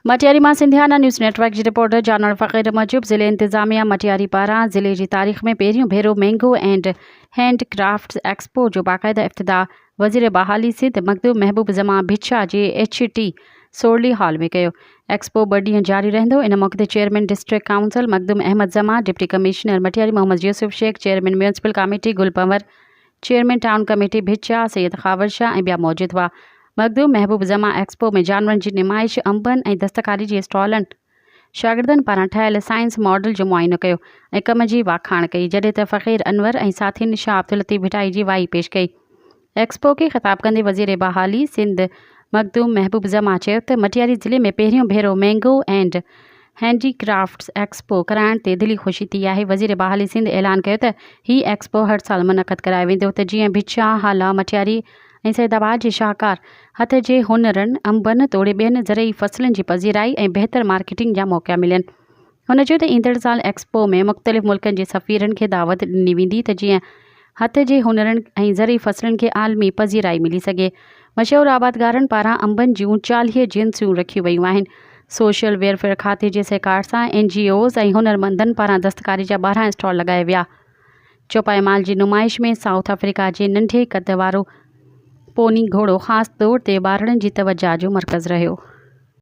मटियारी मां सिंधियाना news network जी reporter जानवर फ़क़ीर मूजिब ज़िले इंतज़ामिया मटियारी पारां ज़िले जी तारीख़ में पहिरियों भेरो mango and hand crafts expo जो बाक़ायदा इफ़्तिताह वज़ीर बहाली सिंध मखदूम महबूब ज़मा भिच्छा जे HT सोरली हॉल में कयो। एक्सपो 2 ॾींहं जारी रहंदो। इन मौक़े ते chairman district council Makhdoom Ahmed Zaman, deputy commissioner Matiari Mohammad Yousuf Shaikh, chairman municipal committee Gul Panwar, chairman town committee Bhitshah Syed Khawar Shah ऐं ॿिया मौजूदु हुआ। मखदूम महबूब ज़मा एक्सपो में जानवरनि जी नुमाइश, अंबनि ऐं दस्तकारी जी स्टॉलनि, शागिर्दनि पारां ठहियल साइंस मॉडल जो मुआइनो कयो ऐं कम जी वाखाण कई, जॾहिं त फ़क़ीर अनवर ऐं साथियुनि शाह अब्दुल लतीफ़ भिटाई जी वाई पेश कई। एक्सपो खे ख़िताब कंदे वज़ीर बहाली सिंध मखदूम महबूब ज़मा चयो त मटियारी ज़िले में पहिरियों भेरो मैंगो एंड हैंडीक्राफ्ट्स एक्सपो कराइण ते दिली ख़ुशी थी आहे। वज़ीर बहाली सिंध ऐलान कयो त हीउ एक्सपो हर साल मुनक़द करायो वेंदो त जीअं भिच्छा, हाला, मटियारी ऐं सैदाबाद जे शाहकार हथ जे हुनरनि, अंबनि तोड़े ॿियनि ज़रई फसलनि जी पज़ीराई ऐं बहितर मार्केटिंग जा मौक़ा मिलनि। हुन चयो त ईंदड़ साल एक्सपो में मुख़्तलिफ़ मुल्कनि जे सफ़ीरनि खे दावत ॾिनी वेंदी त जीअं हथ जे हुनरनि ऐं ज़रई फसलनि खे आलमी पज़ीराई मिली सघे। मशहूरु आबादगारनि पारां अंबनि जूं 40 जिन्सियूं रखियूं वयूं आहिनि। सोशल वेलफेयर खाते जे सहकार सां NGOs ऐं हुनरमंदनि पारां दस्तकारी जा 12 स्टॉल लॻाया विया। चौपाई माल जी नुमाइश में साउथ अफ्रीका जे नंढे कद वारो पोनी घोड़ो ख़ासि तौर ते ॿारनि जी तवजा जो मर्कज़ रहियो।